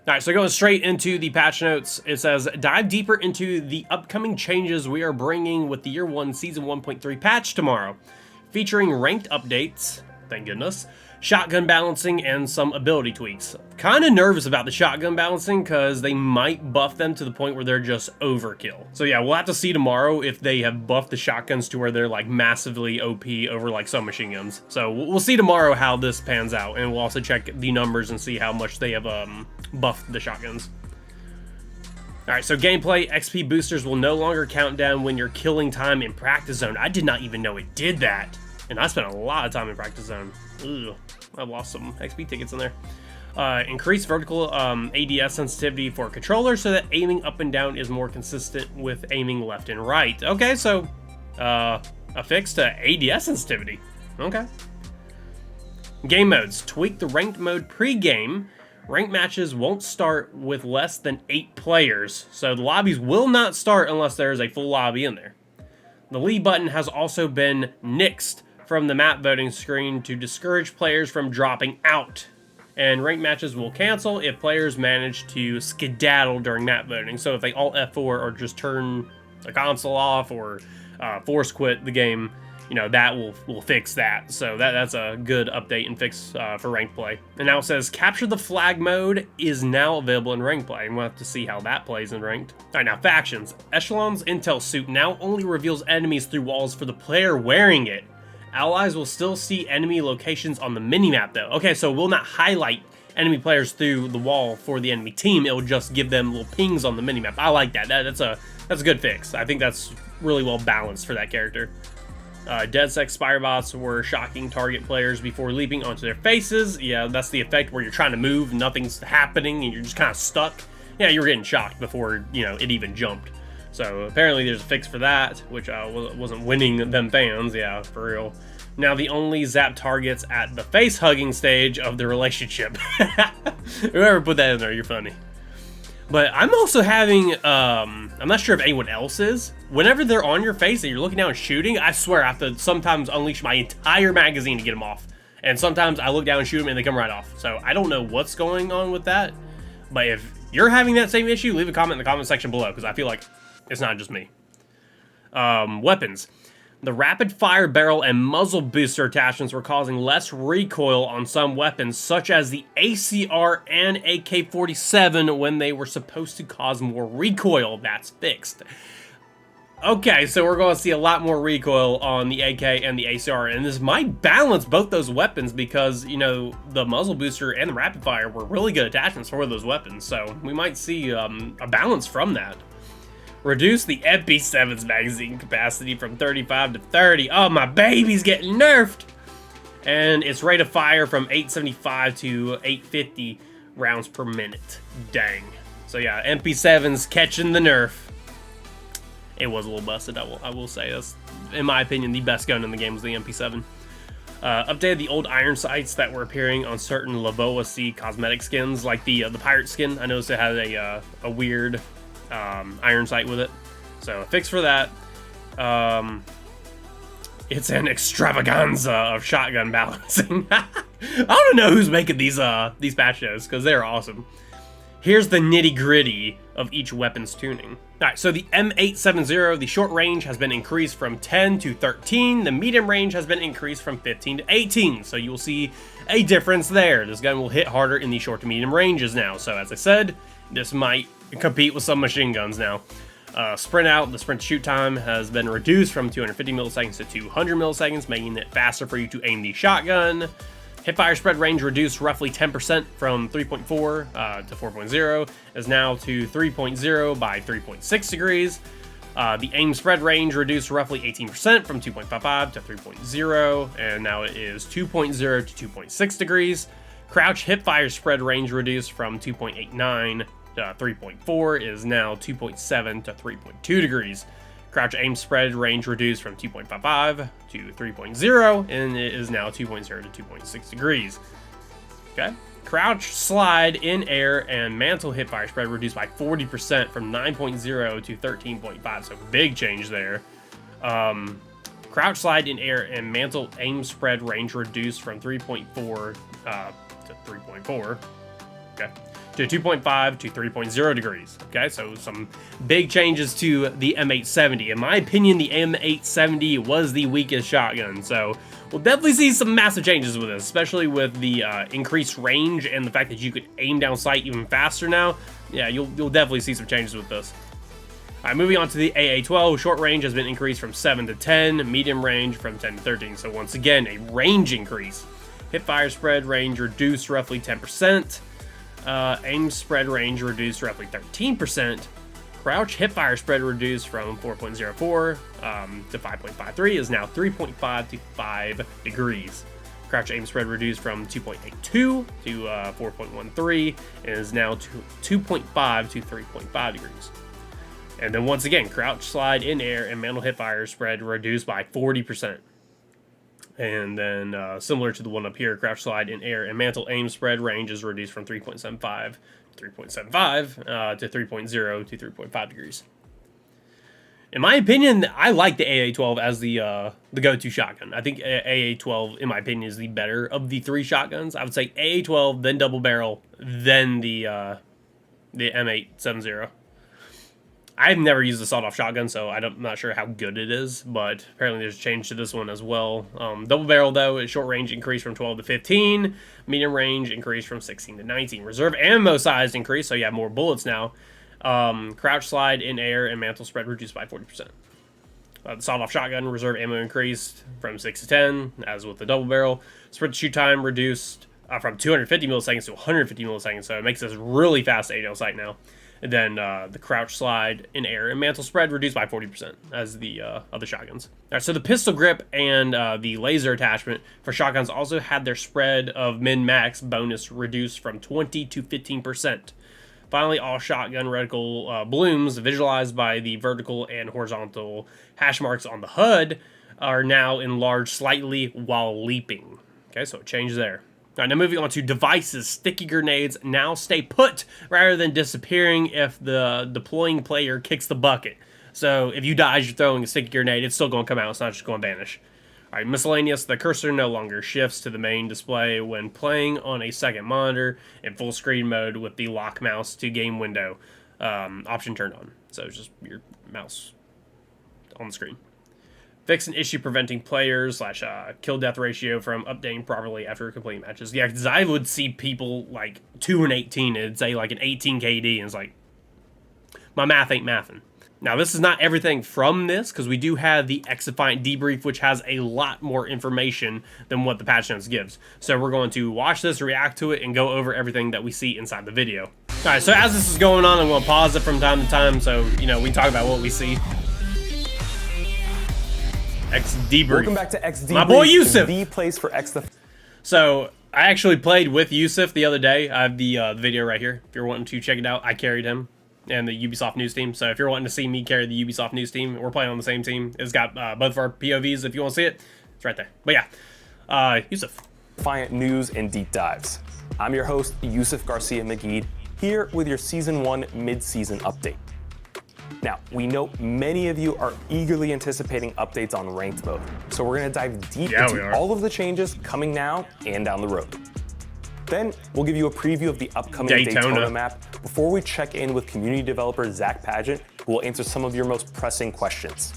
All right, so going straight into the patch notes, it says, dive deeper into the upcoming changes we are bringing with the Year 1 Season 1.3 patch tomorrow, featuring ranked updates, thank goodness, shotgun balancing, and some ability tweaks. Kind of nervous about the shotgun balancing because they might buff them to the point where they're just overkill. So yeah, we'll have to see tomorrow if they have buffed the shotguns to where they're like massively OP over like some machine guns. So we'll see tomorrow how this pans out, and we'll also check the numbers and see how much they have buffed the shotguns. Alright, so gameplay, XP boosters will no longer count down when you're killing time in practice zone. I did not even know it did that. And I spent a lot of time in practice zone. Ugh, I've lost some XP tickets in there. Increased vertical ADS sensitivity for controllers so that aiming up and down is more consistent with aiming left and right. Okay, so a fix to ADS sensitivity. Okay. Game modes. Tweak the ranked mode pre-game. Ranked matches won't start with less than 8 players, so the lobbies will not start unless there is a full lobby in there. The leave button has also been nixed from the map voting screen to discourage players from dropping out. And ranked matches will cancel if players manage to skedaddle during map voting. So if they alt F4 or just turn the console off or force quit the game, you know, that will fix that. So that's a good update and fix for ranked play. And now it says capture the flag mode is now available in ranked play, and we'll have to see how that plays in ranked. All right, now factions. Echelon's intel suit now only reveals enemies through walls for the player wearing it. Allies will still see enemy locations on the minimap though. Okay, so it will not highlight enemy players through the wall for the enemy team. It will just give them little pings on the minimap. I like that. That's a good fix. I think that's really well balanced for that character. DeadSec Spirebots were shocking target players before leaping onto their faces. Yeah, that's the effect where you're trying to move, nothing's happening, and you're just kind of stuck. Yeah, you were getting shocked before, you know, it even jumped. So apparently there's a fix for that, which wasn't winning them fans. Yeah, for real. Now the only zap targets at the face-hugging stage of the relationship. Whoever put that in there, you're funny. But I'm also having, I'm not sure if anyone else is, whenever they're on your face and you're looking down and shooting, I swear I have to sometimes unleash my entire magazine to get them off. And sometimes I look down and shoot them and they come right off. So I don't know what's going on with that. But if you're having that same issue, leave a comment in the comment section below, because I feel like it's not just me. Weapons. The rapid fire barrel and muzzle booster attachments were causing less recoil on some weapons, such as the ACR and AK-47, when they were supposed to cause more recoil. That's fixed. Okay, so we're going to see a lot more recoil on the AK and the ACR, and this might balance both those weapons because, you know, the muzzle booster and the rapid fire were really good attachments for those weapons, so we might see a balance from that. Reduce the MP7's magazine capacity from 35 to 30. Oh, my baby's getting nerfed! And its rate of fire from 875 to 850 rounds per minute. Dang. So yeah, MP7's catching the nerf. It was a little busted, I will say. That's, in my opinion, the best gun in the game was the MP7. Updated the old iron sights that were appearing on certain Lavoa C cosmetic skins, like the pirate skin. I noticed it had a weird iron sight with it, so a fix for that. It's an extravaganza of shotgun balancing. I don't know who's making these patch notes, because they're awesome. Here's the nitty gritty of each weapon's tuning. Alright, so the M870, the short range has been increased from 10 to 13. The medium range has been increased from 15 to 18. So you will see a difference there. This gun will hit harder in the short to medium ranges now. So as I said, this might compete with some machine guns now. Sprint out, the sprint to shoot time has been reduced from 250 milliseconds to 200 milliseconds, making it faster for you to aim the shotgun. Hipfire spread range reduced roughly 10% from 3.4 to 4.0, is now to 3.0 by 3.6 degrees. The aim spread range reduced roughly 18% from 2.55 to 3.0, and now it is 2.0 to 2.6 degrees. Crouch hipfire spread range reduced from 2.89 to 3.4 is now 2.7 to 3.2 degrees. Crouch aim spread range reduced from 2.55 to 3.0, and it is now 2.0 to 2.6 degrees. Okay. Crouch, slide, in air, and mantle hipfire spread reduced by 40% from 9.0 to 13.5, so big change there. Crouch, slide, in air, and mantle aim spread range reduced from 3.4 to 3.4. Okay. to 2.5 to 3.0 degrees. Okay, so some big changes to the M870. In my opinion, the M870 was the weakest shotgun, so we'll definitely see some massive changes with this, especially with the increased range and the fact that you could aim down sight even faster now. Yeah, you'll definitely see some changes with this. All right, moving on to the AA-12, short range has been increased from 7 to 10, medium range from 10 to 13. So once again, a range increase. Hip fire spread range reduced roughly 10%. Aim spread range reduced roughly 13%. Crouch hip fire spread reduced from 4.04 to 5.53 is now 3.5 to 5 degrees. Crouch aim spread reduced from 2.82 to 4.13 and is now 2.5 to 3.5 degrees. And then once again, crouch slide in air and mantle hip fire spread reduced by 40%. And then similar to the one up here, crouch slide in air and mantle aim spread range is reduced from 3.75 to 3.75 to 3.0 to 3.5 degrees. In my opinion, I like the AA-12 as the go-to shotgun. I think AA-12, in my opinion, is the better of the three shotguns. I would say AA-12, then double barrel, then the M870. I've never used a sawed-off shotgun, so I'm not sure how good it is, but apparently there's a change to this one as well. Double barrel, though, short range increased from 12 to 15. Medium range increased from 16 to 19. Reserve ammo size increased, so you have more bullets now. Crouch slide in air and mantle spread reduced by 40%. The sawed-off shotgun reserve ammo increased from 6 to 10, as with the double barrel. Sprint shoot time reduced from 250 milliseconds to 150 milliseconds, so it makes this really fast 8L sight now. And then the crouch slide in air and mantle spread reduced by 40% as the other shotguns. All right, so the pistol grip and the laser attachment for shotguns also had their spread of min-max bonus reduced from 20 to 15%. Finally, all shotgun reticle blooms visualized by the vertical and horizontal hash marks on the HUD are now enlarged slightly while leaping. Okay, so a change there. All right, now moving on to devices. Sticky grenades now stay put rather than disappearing if the deploying player kicks the bucket. So if you die as you're throwing a sticky grenade, it's still going to come out. It's not just going to vanish. All right, miscellaneous. The cursor no longer shifts to the main display when playing on a second monitor in full screen mode with the lock mouse to game window option turned on. So it's just your mouse on the screen. Fix an issue preventing players / kill death ratio from updating properly after completing matches. Yeah, because I would see people like 2 and 18, it'd say like an 18 KD, and it's like, my math ain't mathin'. Now, this is not everything from this, because we do have the Xdefiant debrief, which has a lot more information than what the patch notes gives. So we're going to watch this, react to it, and go over everything that we see inside the video. All right, so as this is going on, I'm going to pause it from time to time, so, you know, we can talk about what we see. XDebrief. Welcome back to XDebrief. My boy Yusuf. The place for Xdefiant. So I actually played with Yusuf the other day. I have the video right here. If you're wanting to check it out, I carried him and the Ubisoft news team. So if you're wanting to see me carry the Ubisoft news team, we're playing on the same team. It's got both of our POVs. If you want to see it, it's right there. But yeah, Yusuf. Xdefiant news and deep dives. I'm your host, Yusuf Garcia McGee, here with your Season 1 mid-season update. Now, we know many of you are eagerly anticipating updates on ranked mode, so we're going to dive deep into all of the changes coming now and down the road. Then, we'll give you a preview of the upcoming Daytona map before we check in with community developer Zach Pageant, who will answer some of your most pressing questions.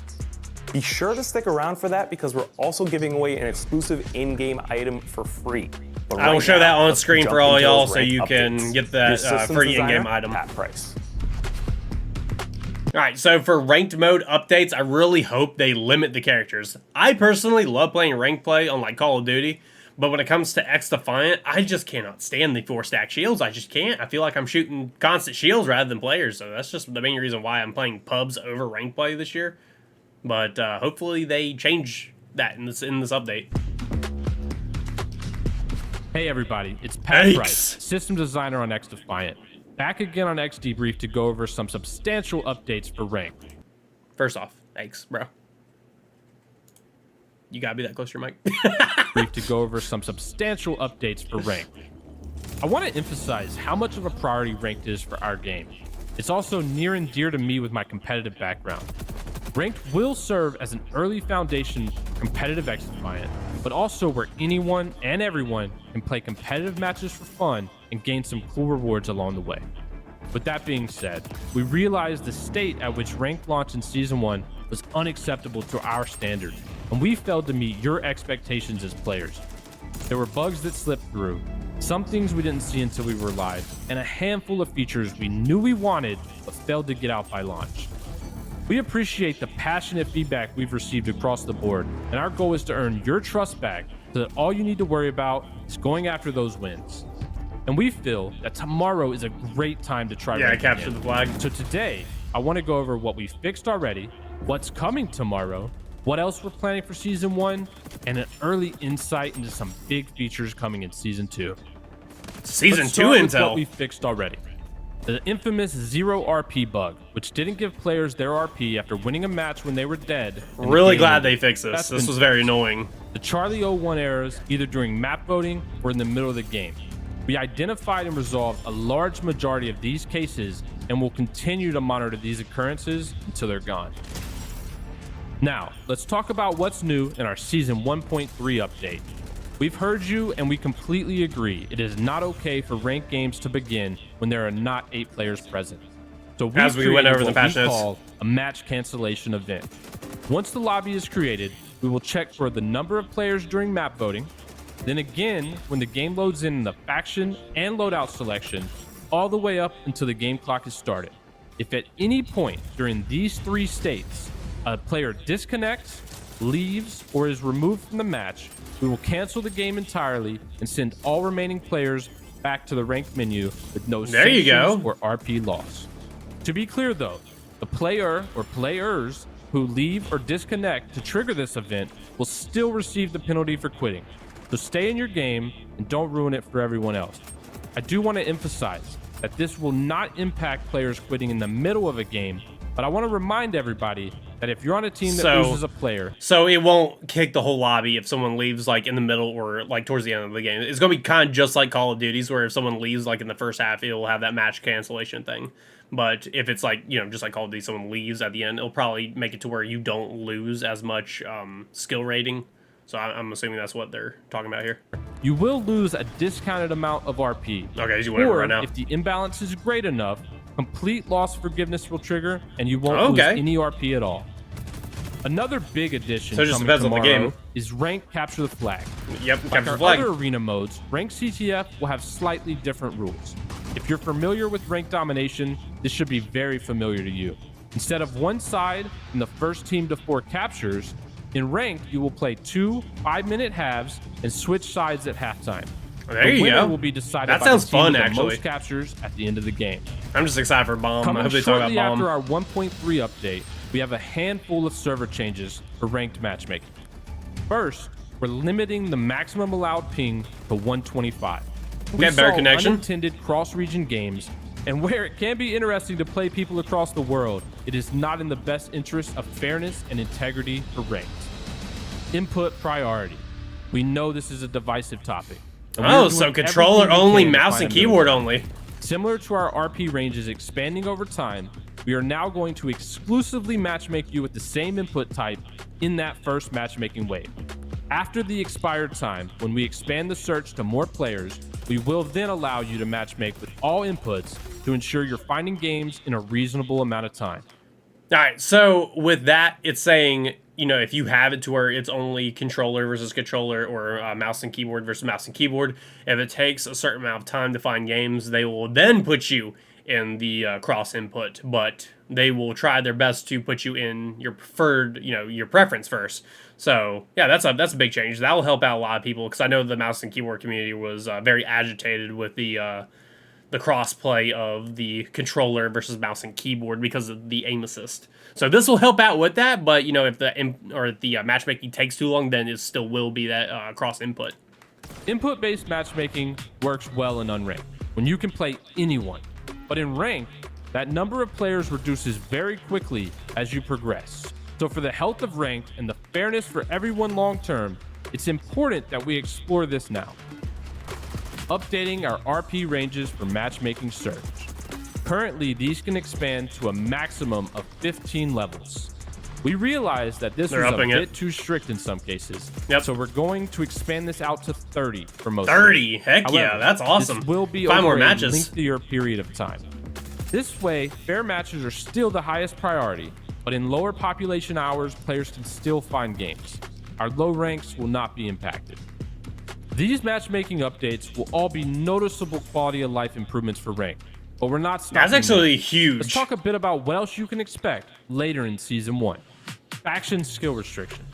Be sure to stick around for that because we're also giving away an exclusive in-game item for free. I will show that on screen for all y'all so you can get that free in-game item. At price. Alright, so for ranked mode updates, I really hope they limit the characters. I personally love playing ranked play on like Call of Duty, but when it comes to Xdefiant, I just cannot stand the 4-stack shields. I just can't. I feel like I'm shooting constant shields rather than players, so that's just the main reason why I'm playing pubs over ranked play this year. But hopefully they change that in this update. Hey everybody, it's Pat Price, system designer on Xdefiant. Back again on XDebrief to go over some substantial updates for rank. First off, thanks, bro. You gotta be that close to your mic. Brief to go over some substantial updates for rank. I want to emphasize how much of a priority ranked is for our game. It's also near and dear to me with my competitive background. Ranked will serve as an early foundation for competitive Xdefiant, but also where anyone and everyone can play competitive matches for fun and gain some cool rewards along the way. With that being said, we realized the state at which ranked launched in Season 1 was unacceptable to our standards, and we failed to meet your expectations as players. There were bugs that slipped through, some things we didn't see until we were live, and a handful of features we knew we wanted but failed to get out by launch. We appreciate the passionate feedback we've received across the board, and our goal is to earn your trust back so that all you need to worry about is going after those wins. And we feel that tomorrow is a great time to try. Yeah, I captured the flag. So today, I want to go over what we fixed already, what's coming tomorrow, what else we're planning for Season 1, and an early insight into some big features coming in Season 2. Season Let's 2 start with intel. what we fixed already. The infamous 0 RP bug, which didn't give players their RP after winning a match when they were dead. Really glad they fixed this. This was very annoying. The Charlie 01 errors, either during map voting or in the middle of the game. We identified and resolved a large majority of these cases and will continue to monitor these occurrences until they're gone. Now, let's talk about what's new in our Season 1.3 update. We've heard you and we completely agree. It is not okay for ranked games to begin when there are not 8 players present. So as we went over the patch notes, call a match cancellation event. Once the lobby is created, we will check for the number of players during map voting. Then again, when the game loads in the faction and loadout selection, all the way up until the game clock is started. If at any point during these 3 states, a player disconnects, leaves, or is removed from the match, we will cancel the game entirely and send all remaining players back to the ranked menu with no sanctions or RP loss. To be clear though, the player or players who leave or disconnect to trigger this event will still receive the penalty for quitting. So stay in your game and don't ruin it for everyone else. I do want to emphasize that this will not impact players quitting in the middle of a game, but I want to remind everybody that if you're on a team that loses a player... So it won't kick the whole lobby if someone leaves like in the middle or like towards the end of the game. It's going to be kind of just like Call of Duty's, where if someone leaves like in the first half, it will have that match cancellation thing. But if it's like, you know, just like Call of Duty, someone leaves at the end, it'll probably make it to where you don't lose as much skill rating. So I'm assuming that's what they're talking about here. You will lose a discounted amount of RP. Okay, you went over right now. If the imbalance is great enough, complete loss forgiveness will trigger, and you won't lose any RP at all. Another big addition coming tomorrow is Rank Capture the Flag. Yep, like Capture our the Flag. Other arena modes, Rank CTF will have slightly different rules. If you're familiar with Rank Domination, this should be very familiar to you. Instead of one side in the first team to 4 captures, in Ranked, you will play 2 5-minute halves and switch sides at halftime. There you go. Will be decided that by sounds the team fun, with actually. The most captures at the end of the game. I'm just excited for Bomb. Coming I hope they talk about Bomb. after our 1.3 update, we have a handful of server changes for ranked matchmaking. First, we're limiting the maximum allowed ping to 125. We better saw connection. Unintended cross-region games, and where it can be interesting to play people across the world, it is not in the best interest of fairness and integrity for ranked. Input priority. We know this is a divisive topic. Oh, so controller only, mouse and keyboard only. Similar to our RP ranges expanding over time, we are now going to exclusively matchmake you with the same input type in that first matchmaking wave. After the expired time, when we expand the search to more players, we will then allow you to matchmake with all inputs to ensure you're finding games in a reasonable amount of time. All right, so with that, it's saying, you know, if you have it to where it's only controller versus controller or mouse and keyboard versus mouse and keyboard, if it takes a certain amount of time to find games, they will then put you in the cross input, but they will try their best to put you in your preferred, you know, your preference first. So yeah, that's a big change. That will help out a lot of people, because I know the mouse and keyboard community was very agitated with the cross-play of the controller versus mouse and keyboard because of the aim assist. So this will help out with that, but you know, if the matchmaking takes too long, then it still will be that cross input. Input-based matchmaking works well in unranked when you can play anyone, but in ranked, that number of players reduces very quickly as you progress. So for the health of ranked and the fairness for everyone long-term, it's important that we explore this now. Updating our RP ranges for matchmaking search. Currently, these can expand to a maximum of 15 levels. We realized that this They're was a upping bit it. too strict in some cases. Yep. So we're going to expand this out to 30 for most. 30, heck yeah, However, that's awesome. This will be 5 more over matches. a lengthier period of time. This way, fair matches are still the highest priority, but in lower population hours, players can still find games. Our low ranks will not be impacted. These matchmaking updates will all be noticeable quality of life improvements for rank, but we're not stopping That's actually there. huge. Let's talk a bit about what else you can expect later in Season 1. Faction skill restriction.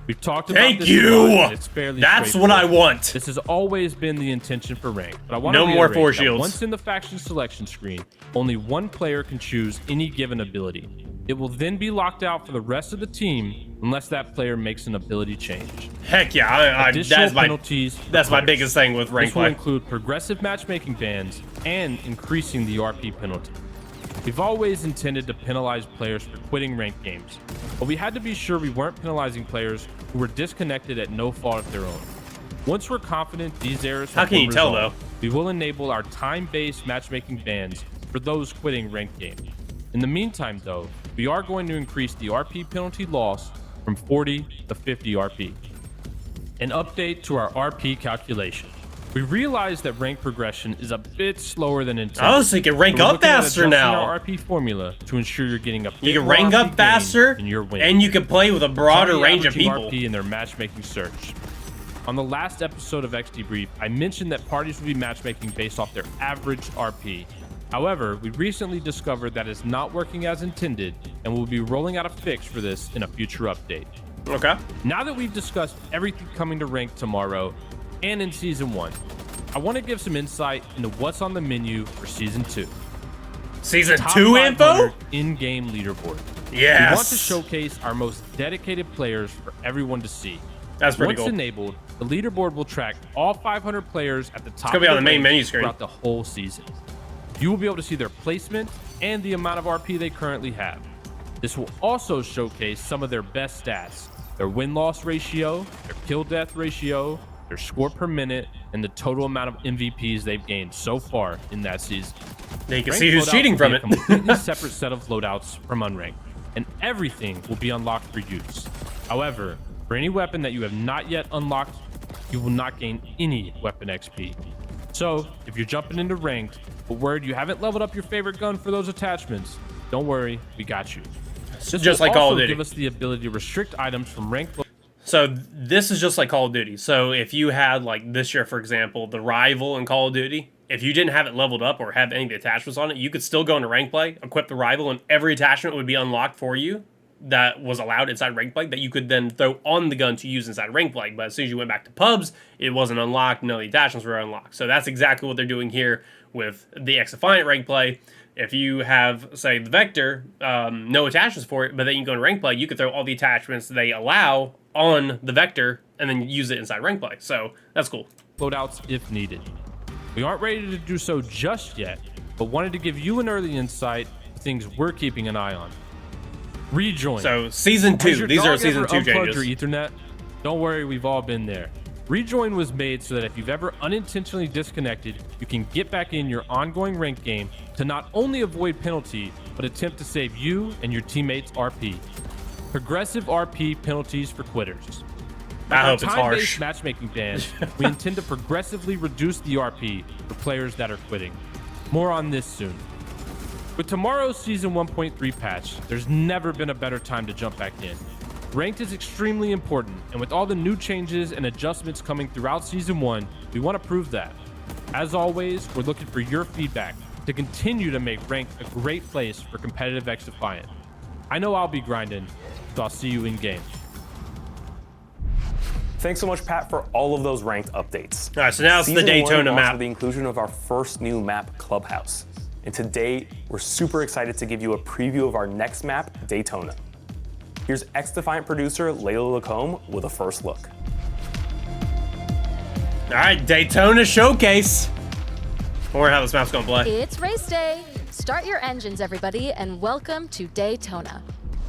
We've talked about Thank this you. a lot, and it's fairly That's what I straightforward. want. This has always been the intention for rank, but I want No to more reiterate force that shields. once in the faction selection screen, only one player can choose any given ability. It will then be locked out for the rest of the team unless that player makes an ability change. Heck yeah, Additional penalties. that's my players. biggest thing with rank This will play. include progressive matchmaking bans and increasing the RP penalty. We've always intended to penalize players for quitting ranked games, but we had to be sure we weren't penalizing players who were disconnected at no fault of their own. Once we're confident these errors How have can been you tell, resolved, though? we will enable our time-based matchmaking bans for those quitting ranked games. In the meantime, though, we are going to increase the RP penalty loss from 40 to 50 RP. An update to our RP calculation. We realize that rank progression is a bit slower than intended. Oh, so you can rank We're up looking at faster adjusting now. Our RP formula to ensure you're getting a bit You can more rank RP up gain faster, in your win. and you can play with a broader Try range of averaging people. RP in their matchmaking search. On the last episode of XDebrief, I mentioned that parties will be matchmaking based off their average RP. However, we recently discovered that it's not working as intended, and we'll be rolling out a fix for this in a future update. Okay. Now that we've discussed everything coming to rank tomorrow and in Season 1, I want to give some insight into what's on the menu for Season 2. Season Top 2 info? 500 in-game leaderboard. Yes. We want to showcase our most dedicated players for everyone to see. That's pretty Once cool. enabled, the leaderboard will track all 500 players at the top gonna be of on the main ranks menu screen. throughout the whole season. You will be able to see their placement and the amount of RP they currently have. This will also showcase some of their best stats, their win-loss ratio, their kill-death ratio, their score per minute, and the total amount of MVPs they've gained so far in that season. Now you can Ranked see who's loadouts cheating will from be it. a completely separate set of loadouts from unranked, and everything will be unlocked for use. However, for any weapon that you have not yet unlocked, you will not gain any weapon XP. So, if you're jumping into ranked, but worried you haven't leveled up your favorite gun for those attachments, don't worry, we got you. This just will like Call of also Duty. give us the ability to restrict items from ranked. So this is just like Call of Duty. So if you had, like this year, for example, the Rival in Call of Duty, if you didn't have it leveled up or have any of the attachments on it, you could still go into rank play, equip the Rival, and every attachment would be unlocked for you that was allowed inside rank play that you could then throw on the gun to use inside rank play. But as soon as you went back to pubs, it wasn't unlocked. None of the attachments were unlocked. So that's exactly what they're doing here with the Xdefiant rank play. If you have, say, the Vector, no attachments for it, but then you go in rank play, you could throw all the attachments they allow on the Vector and then use it inside rank play. So that's cool. Loadouts if needed. We aren't ready to do so just yet, but wanted to give you an early insight to things we're keeping an eye on. Rejoin. So season Has 2, your these are dog season ever 2 unplugged changes. your Ethernet? Don't worry, we've all been there. Rejoin was made so that if you've ever unintentionally disconnected, you can get back in your ongoing ranked game to not only avoid penalty, but attempt to save you and your teammates RP. Progressive RP penalties for quitters. I hope With it's our time-based harsh. matchmaking bans, we intend to progressively reduce the RP for players that are quitting. More on this soon. With tomorrow's Season 1.3 patch, there's never been a better time to jump back in. Ranked is extremely important, and with all the new changes and adjustments coming throughout Season 1, we want to prove that. As always, we're looking for your feedback to continue to make Ranked a great place for competitive Xdefiant. I know I'll be grinding, so I'll see you in game. Thanks so much, Pat, for all of those ranked updates. All right, so now it's the Season Daytona 1 launched map. with the inclusion of our first new map, Clubhouse. And today, we're super excited to give you a preview of our next map, Daytona. Here's Xdefiant producer Layla Lacombe with a first look. All right, Daytona Showcase. Or how this map's gonna play. It's race day. Start your engines, everybody, and welcome to Daytona.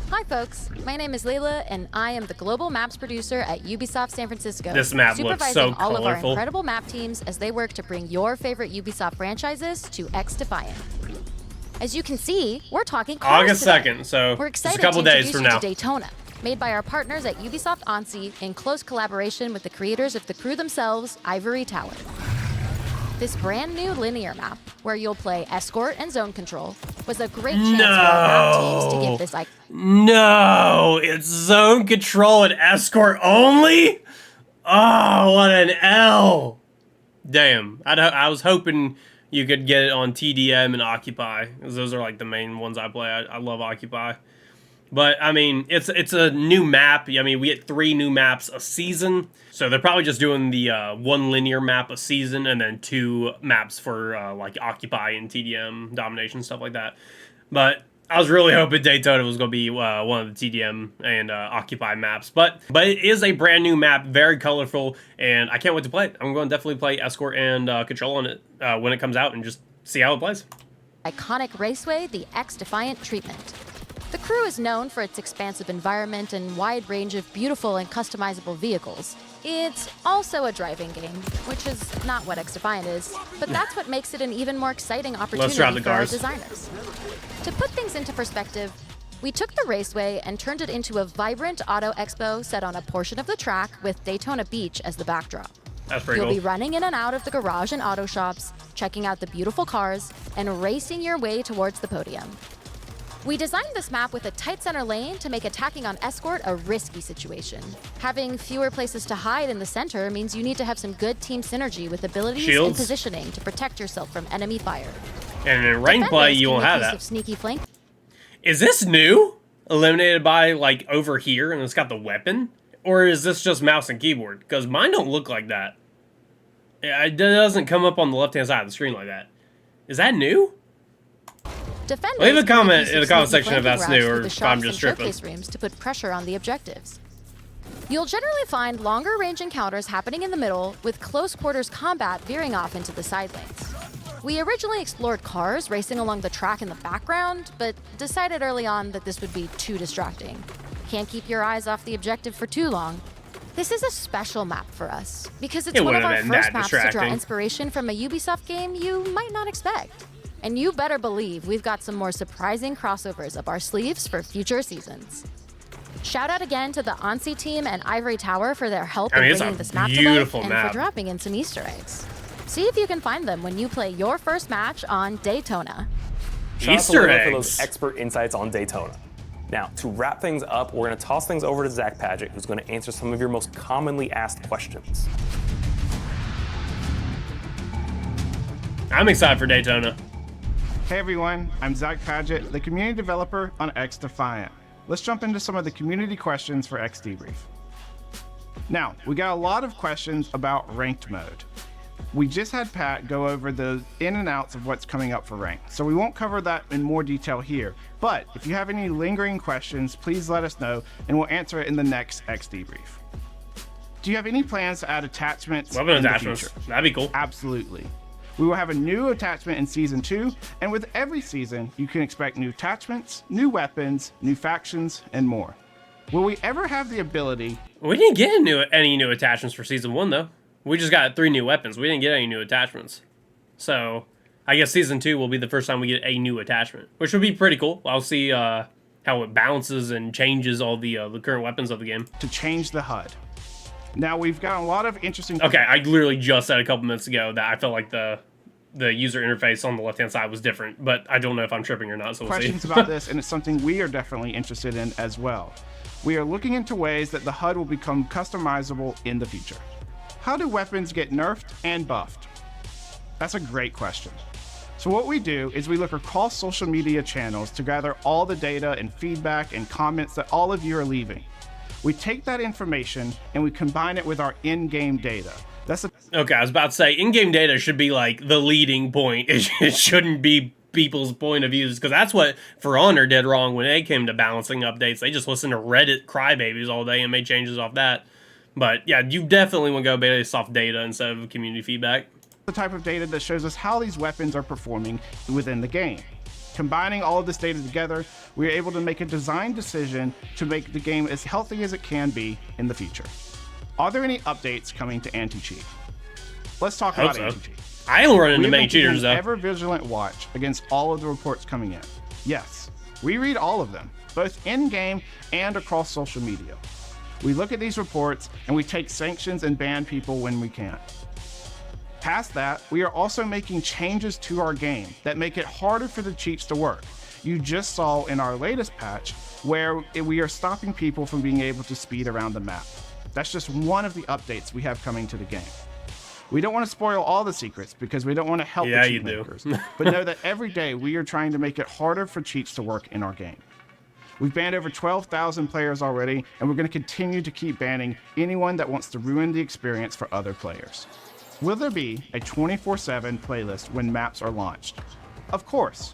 Hi, folks. My name is Layla, and I am the global maps producer at Ubisoft San Francisco. This map looks supervising so all of our colorful. incredible map teams as they work to bring your favorite Ubisoft franchises to Xdefiant. As you can see, we're talking cars August today. 2nd, so We're just excited a couple to days introduce from you now. to Daytona, made by our partners at Ubisoft Ansi in close collaboration with the creators of the crew themselves, Ivory Tower. This brand new linear map, where you'll play Escort and Zone Control, was a great chance for our map teams to give this No, it's Zone Control and Escort only? Oh, what an L. Damn, I was hoping you could get it on TDM and Occupy, because those are like the main ones I play. I love Occupy. But, I mean, it's a new map. I mean, we get 3 new maps a season. So they're probably just doing the 1 linear map a season and then 2 maps for, like, Occupy and TDM, Domination, stuff like that. But I was really hoping Daytona was going to be one of the TDM and Occupy maps. But it is a brand new map, very colorful, and I can't wait to play it. I'm going to definitely play Escort and Control on it when it comes out and just see how it plays. Iconic raceway, the Xdefiant treatment. The crew is known for its expansive environment and wide range of beautiful and customizable vehicles. It's also a driving game, which is not what Xdefiant is, but that's what makes it an even more exciting opportunity for our designers. To put things into perspective, we took the raceway and turned it into a vibrant auto expo set on a portion of the track with Daytona Beach as the backdrop. That's pretty cool. You'll be running in and out of the garage and auto shops, checking out the beautiful cars, and racing your way towards the podium. We designed this map with a tight center lane to make attacking on Escort a risky situation. Having fewer places to hide in the center means you need to have some good team synergy with abilities and positioning to protect yourself from enemy fire. And in ranked play, you won't have that. Sneaky flank. Is this new? Eliminated by, like, over here, and it's got the weapon? Or is this just mouse and keyboard? Because mine don't look like that. It doesn't come up on the left-hand side of the screen like that. Is that new? Leave a comment in the comment section if that's new or if I'm just tripping. Rooms to put pressure on the objectives. You'll generally find longer range encounters happening in the middle, with close quarters combat veering off into the side lanes. We originally explored cars racing along the track in the background, but decided early on that this would be too distracting. Can't keep your eyes off the objective for too long. This is a special map for us, because it's one of our first maps to draw inspiration from a Ubisoft game you might not expect. And you better believe we've got some more surprising crossovers up our sleeves for future seasons. Shout out again to the Ansi team and Ivory Tower for their help in bringing this map to life and for dropping in some Easter eggs. See if you can find them when you play your first match on Daytona. Easter eggs. For those expert insights on Daytona. Now, to wrap things up, we're going to toss things over to Zach Padgett, who's going to answer some of your most commonly asked questions. I'm excited for Daytona. Hey everyone, I'm Zach Padgett, the community developer on Xdefiant. Let's jump into some of the community questions for XDebrief. Now, we got a lot of questions about ranked mode. We just had Pat go over the in and outs of what's coming up for ranked, so we won't cover that in more detail here. But if you have any lingering questions, please let us know and we'll answer it in the next XDebrief. Do you have any plans to add attachments in the future? That'd be cool. Absolutely. We will have a new attachment in Season 2, and with every season, you can expect new attachments, new weapons, new factions, and more. Will we ever have the ability... We didn't get any new attachments for Season 1, though. We just got 3 new weapons. We didn't get any new attachments. So, I guess Season 2 will be the first time we get a new attachment, which would be pretty cool. I'll see how it balances and changes all the current weapons of the game. To change the HUD. Now, we've got a lot of interesting... Okay, I literally just said a couple minutes ago that I felt like the user interface on the left-hand side was different, but I don't know if I'm tripping or not, so we'll see. Questions about this, and it's something we are definitely interested in as well. We are looking into ways that the HUD will become customizable in the future. How do weapons get nerfed and buffed? That's a great question. So what we do is we look across social media channels to gather all the data and feedback and comments that all of you are leaving. We take that information and we combine it with our in-game data. Okay, I was about to say, in-game data should be like the leading point. It shouldn't be people's point of views, because that's what For Honor did wrong when they came to balancing updates. They just listened to Reddit crybabies all day and made changes off that. But yeah, you definitely want to go based off data instead of community feedback. The type of data that shows us how these weapons are performing within the game. Combining all of this data together, we are able to make a design decision to make the game as healthy as it can be in the future. Are there any updates coming to anti-cheat? Let's talk about anti-cheat. I don't run into many cheaters, though. Ever vigilant watch against all of the reports coming in. Yes, we read all of them. both in-game and across social media. We look at these reports and we take sanctions and ban people when we can. Past that, we are also making changes to our game that make it harder for the cheats to work. You just saw in our latest patch where we are stopping people from being able to speed around the map. That's just one of the updates we have coming to the game. We don't want to spoil all the secrets because we don't want to help the cheat makers, but know that every day we are trying to make it harder for cheats to work in our game. We've banned over 12,000 players already, and we're going to continue to keep banning anyone that wants to ruin the experience for other players. Will there be a 24/7 playlist when maps are launched? Of course.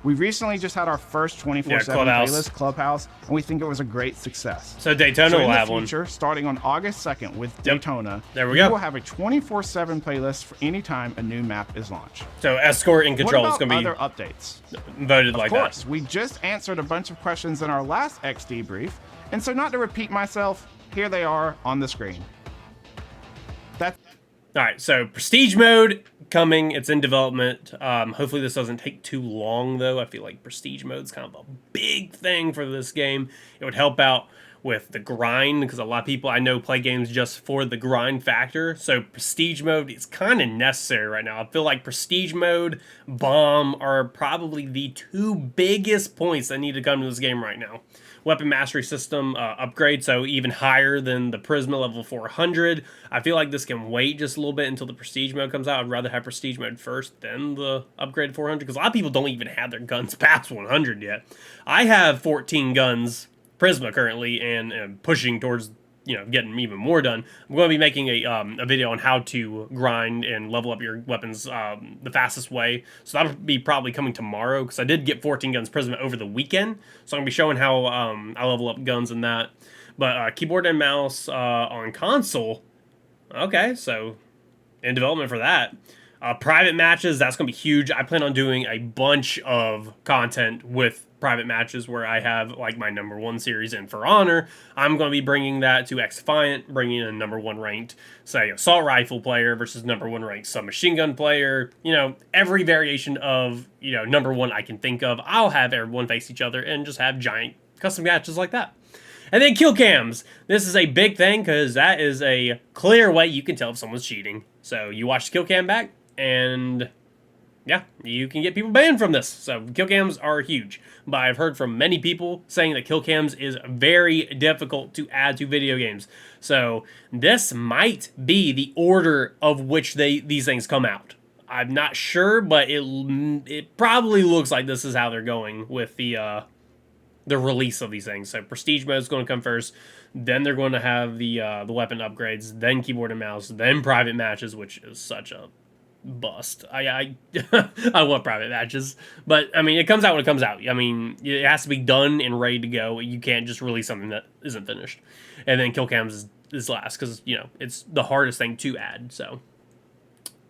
We recently just had our first 24/7 playlist, Clubhouse, and we think it was a great success. So Daytona will have one. In the future, starting on August 2nd with Daytona, there we go. We'll have a 24/7 playlist for any time a new map is launched. So Escort and Kontrol is going to be other updates? Voted like that. Of course, we just answered a bunch of questions in our last XDebrief, and so not to repeat myself, here they are on the screen. All right, so Prestige mode coming. It's in development. Hopefully this doesn't take too long, though. I feel like Prestige mode is kind of a big thing for this game. It would help out with the grind, because a lot of people I know play games just for the grind factor. So Prestige mode is kind of necessary right now. I feel like Prestige mode, Bomb are probably the two biggest points that need to come to this game right now. Weapon Mastery System upgrade, so even higher than the Prisma level 400. I feel like this can wait just a little bit until the Prestige mode comes out. I'd rather have Prestige mode first, then the upgrade 400, because a lot of people don't even have their guns past 100 yet. I have 14 guns Prisma currently, and pushing towards, you know, getting even more done. I'm going to be making a video on how to grind and level up your weapons the fastest way. So that'll be probably coming tomorrow, because I did get 14 guns Prisma over the weekend. So I'm going to be showing how I level up guns and that. But keyboard and mouse on console. Okay, so in development for that. Private matches, that's going to be huge. I plan on doing a bunch of content with private matches where I have like my #1 series in For Honor. I'm going to be bringing that to Xdefiant, bringing in a #1 ranked, say, assault rifle player versus #1 ranked submachine gun player. You know, every variation of, you know, #1 I can think of. I'll have everyone face each other and just have giant custom matches like that. And then kill cams. This is a big thing because that is a clear way you can tell if someone's cheating. So you watch the kill cam back, and yeah, you can get people banned from this. So kill cams are huge. But I've heard from many people saying that kill cams is very difficult to add to video games. So this might be the order of which these things come out. I'm not sure, but it probably looks like this is how they're going with the release of these things. So Prestige mode is going to come first. Then they're going to have the weapon upgrades, then keyboard and mouse, then private matches, which is such a bust. I love private matches, but I mean, it comes out when it comes out. I mean, it has to be done and ready to go. You can't just release something that isn't finished. And then kill cams is last, because, you know, it's the hardest thing to add. So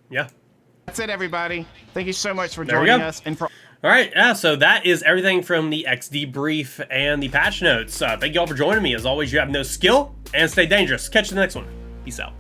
yeah, that's it, everybody. Thank you so much for joining us. And for all right, yeah, so that is everything from the XDebrief and the patch notes. Thank you all for joining me. As always, you have no skill, and stay dangerous. Catch you in the next one. Peace out.